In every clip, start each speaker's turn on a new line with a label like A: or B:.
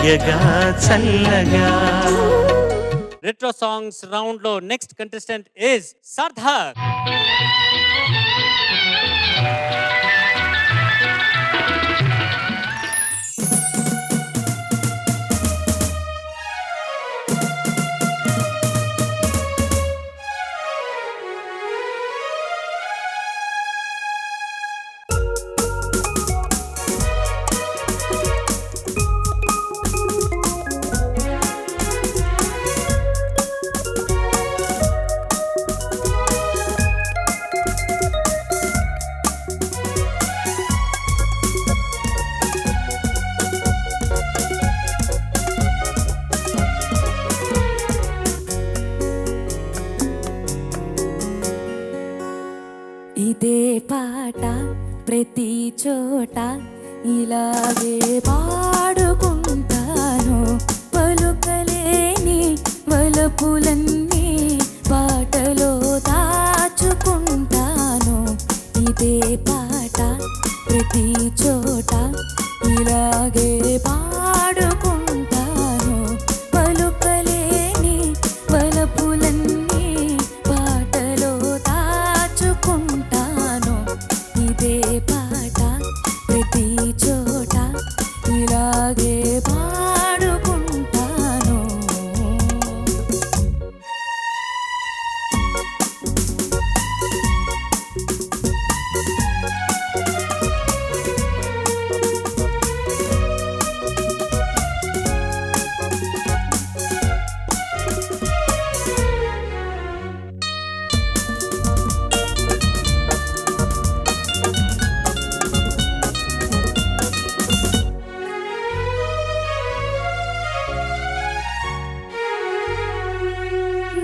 A: హాయగా చల్లగా.
B: Retro songs round లో next contestant is Sarthak.
C: ఇదే పాట ప్రతి చోట ఇలాగే పాడుకుంటాను. పలుకలేని వలపులన్నీ పాటలో దాచుకుంటాను. ఇదే పాట ప్రతి చోట ఇలాగే పాడుకుంటాను. పలుకలేని వలపులన్నీ పాటలో దాచుకుంటాను. ఇదే పాట ప్రతి చోట ఇలాగే పాడుకుంటాను.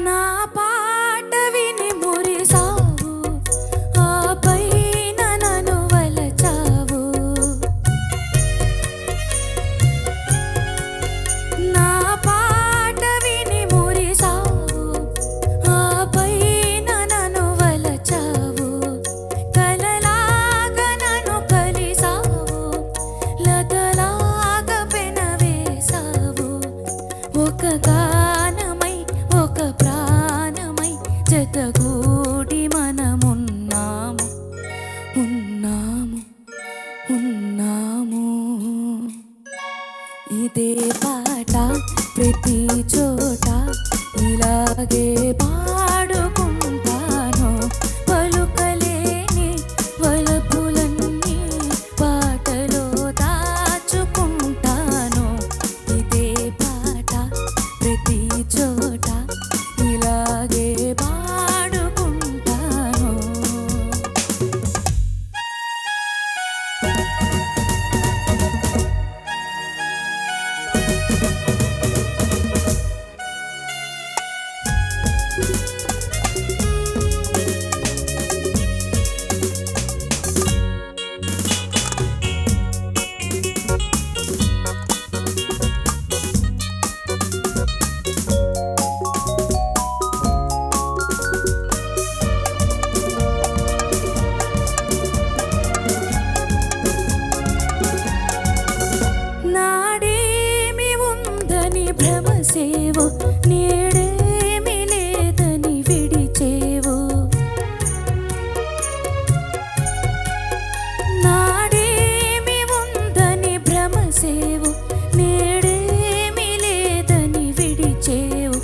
C: నా పాట విని మురిసావు, ఆపైన నన్ను వలచావు. నా పాట విని మురిసావు, ఆపైన నన్ను వలచావు. కలలాగా నన్ను కలిసావు, లతలాగా పెనవేసావు. ఒక గానమై ఒక ప్రాణమై జతగూడి మనమున్నాము, ఉన్నాము, ఉన్నాము. ఇదే పాట ప్రతి చోట ఇలాగే పాడుకుంటాను. పలుకలేని వలపులన్నీ పాటలో దాచుకుంటాను. ఇదే పాట ప్రతి చోట ఇలాగే పాడుకుంటాను. నాడేమి ఉందని భ్రమసేవు, నేడేమి లేదని విడిచేవు. నాడేమి ఉందని భ్రమసేవు, నేడేమి లేదని విడిచేవు.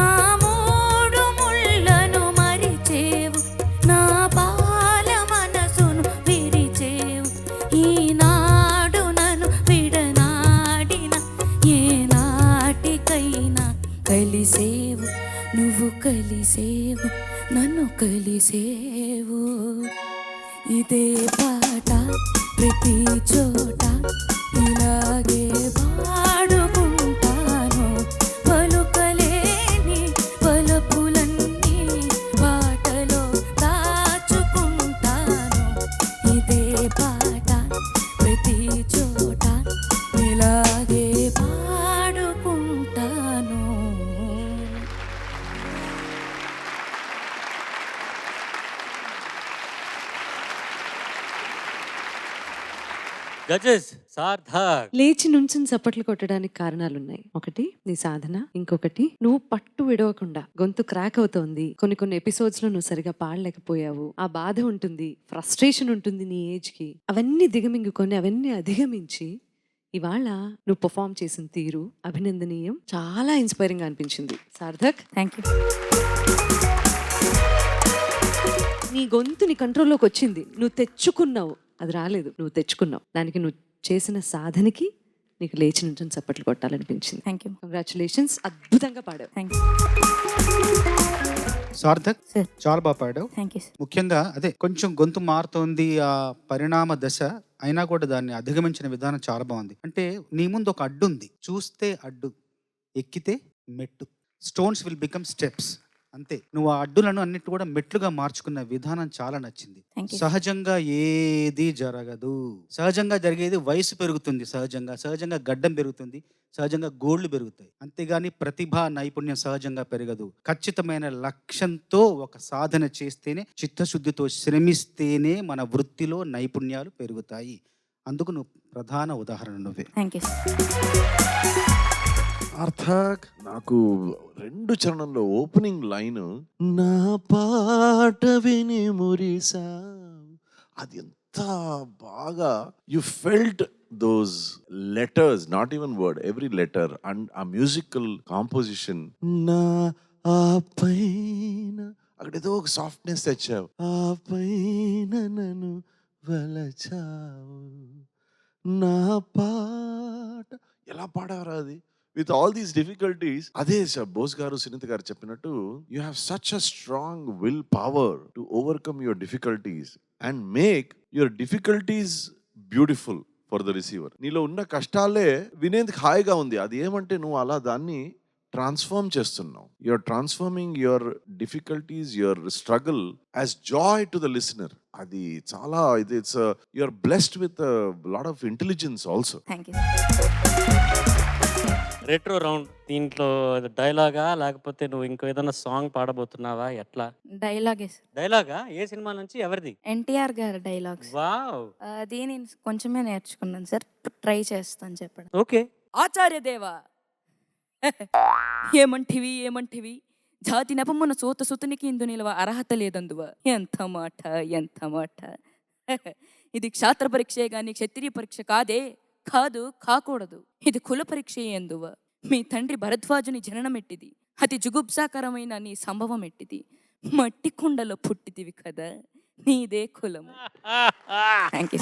C: ఆ మూడు ముళ్ళను మరిచేవు, నా పాల మనసును విరిచేవు. ఈనాడు నన్ను విడనాడిన ఏనాటికైనా కలిసేవు, నువ్వు కలిసేవు, నన్ను కలిసేవు. ఇదే పాట ప్రతి చోట ఇలాగే పాడుకుంటాను. పలుకలేని వలపులన్నీ పాటలో దాచుకుంటాను. ఇదే పాట ప్రతి చోట ఇలాగే పాడుకుంటాను.
B: జడ్జెస్ సార్థక్.
D: లేచి నుంచుని చప్పట్లు కొట్టడానికి కారణాలున్నాయి. ఒకటి నీ సాధన, ఇంకొకటి నువ్వు పట్టు విడవకుండా గొంతు క్రాక్ అవుతోంది, కొన్ని ఎపిసోడ్స్ లో నువ్వు సరిగా పాడలేకపోయావు, ఆ బాధ ఉంటుంది, ఫ్రస్ట్రేషన్ ఉంటుంది నీ ఏజ్ కి, అవన్నీ దిగమింగుకొని అవన్నీ అధిగమించి ఇవాళ నువ్వు పర్ఫామ్ చేసిన తీరు అభినందనీయం, చాలా ఇన్స్పైరింగ్ గా అనిపించింది. Sarthak,
C: thank you.
D: నీ గొంతు నీ కంట్రోల్లోకి వచ్చింది, నువ్వు తెచ్చుకున్నావు, అది రాలేదు, నువ్వు తెచ్చుకున్నావు. దానికి నువ్వు చేసిన సాధనకి నీకు లేచి నుంచి చప్పట్లు కొట్టాలనిపించింది.
C: Thank you.
D: కంగ్రాచులేషన్స్, అద్భుతంగా పాడావు.
C: Thank you.
E: సార్థక్
C: సార్.
E: చాలా బాగా పాడావు.
C: Thank you.
E: ముఖ్యంగా అదే కొంచెం గొంతు మారుతోంది, ఆ పరిణామ దశ అయినా కూడా దాన్ని అధిగమించిన విధానం చాలా బాగుంది. అంటే నీ ముందు ఒక అడ్డు ఉంది, చూస్తే అడ్డు, ఎక్కితే మెట్టు. Stones will become steps. అంతే, నువ్వు ఆ అడ్డులను అన్నిటి కూడా మెట్లుగా మార్చుకున్న విధానం చాలా నచ్చింది.
C: Thank you.
E: సహజంగా ఏది జరగదు, సహజంగా జరిగేది వయసు పెరుగుతుంది, సహజంగా గడ్డం పెరుగుతుంది, సహజంగా గోళ్లు పెరుగుతాయి. అంతేగాని ప్రతిభ నైపుణ్యం సహజంగా పెరగదు. ఖచ్చితమైన లక్ష్యంతో ఒక సాధన చేస్తేనే, చిత్తశుద్ధితో శ్రమిస్తేనే మన వృత్తిలో నైపుణ్యాలు పెరుగుతాయి. అందుకు నువ్వు ప్రధాన ఉదాహరణ నువ్వే.
C: Thank you.
F: సార్థక్, నాకు 2 చరణంలో ఓపెనింగ్ లైన్ నా పాట విని మురిసా, అది ఎంత బాగా you felt those letters, not even word, every letter and ఆ మ్యూజికల్ కాంపోజిషన్. నా ఆ పైన అక్కడ ఏదో ఒక సాఫ్ట్నెస్ తెచ్చావు, ఆ పైన నన్ను వలచావు, నా పాట ఎలా పాడారా అది విత్ ఆల్ దీస్ డిఫికల్టీస్. అదే బోస్ గారు, సునీత గారు చెప్పినట్టు you have such a strong will power to overcome your difficulties and make your difficulties beautiful for the receiver. నీలో ఉన్న కష్టాలే వినేందుకు హాయిగా ఉంది. అది ఏమంటే నువ్వు అలా దాన్ని ట్రాన్స్ఫార్మ్ చేస్తున్నావు. You're transforming your difficulties, your struggle as joy to the listener. అది చాలా it's you're blessed with lot of intelligence also.
C: Thank you.
B: Retro round, దీంట్లో డైలాగా లేకపోతే నువ్వు ఇంకో ఏదైనా సాంగ్ పాడబోతున్నావా, ఎట్లా?
C: డైలాగే సార్.
B: డైలాగా ఏ సినిమా నుంచి, ఎవరిది?
C: ఎన్టీఆర్ గారి డైలాగ్స్.
B: వావ్,
C: అది నేను కొంచెమే నేర్చుకున్నాను సార్, ట్రై చేస్తాను చెప్పడం.
B: ఓకే.
C: ఆచార్య దేవా ఏమంటివి జాతి నెపమున సోత సుతునికి ఇందు నిలవ అర్హత లేదందువ. ఎంత మాట ఇది క్షాత్ర పరీక్షే గాని క్షత్రియ పరీక్ష కాదు కాకూడదు. ఇది కుల పరీక్ష ఎందువ. మీ తండ్రి భరద్వాజుని జననమెట్టిది, అతి జుగుప్సాకరమైన నీ సంభవం ఎట్టిది. మట్టి కుండలో పుట్టిదివి కదా, నీదే కులము. Thank you.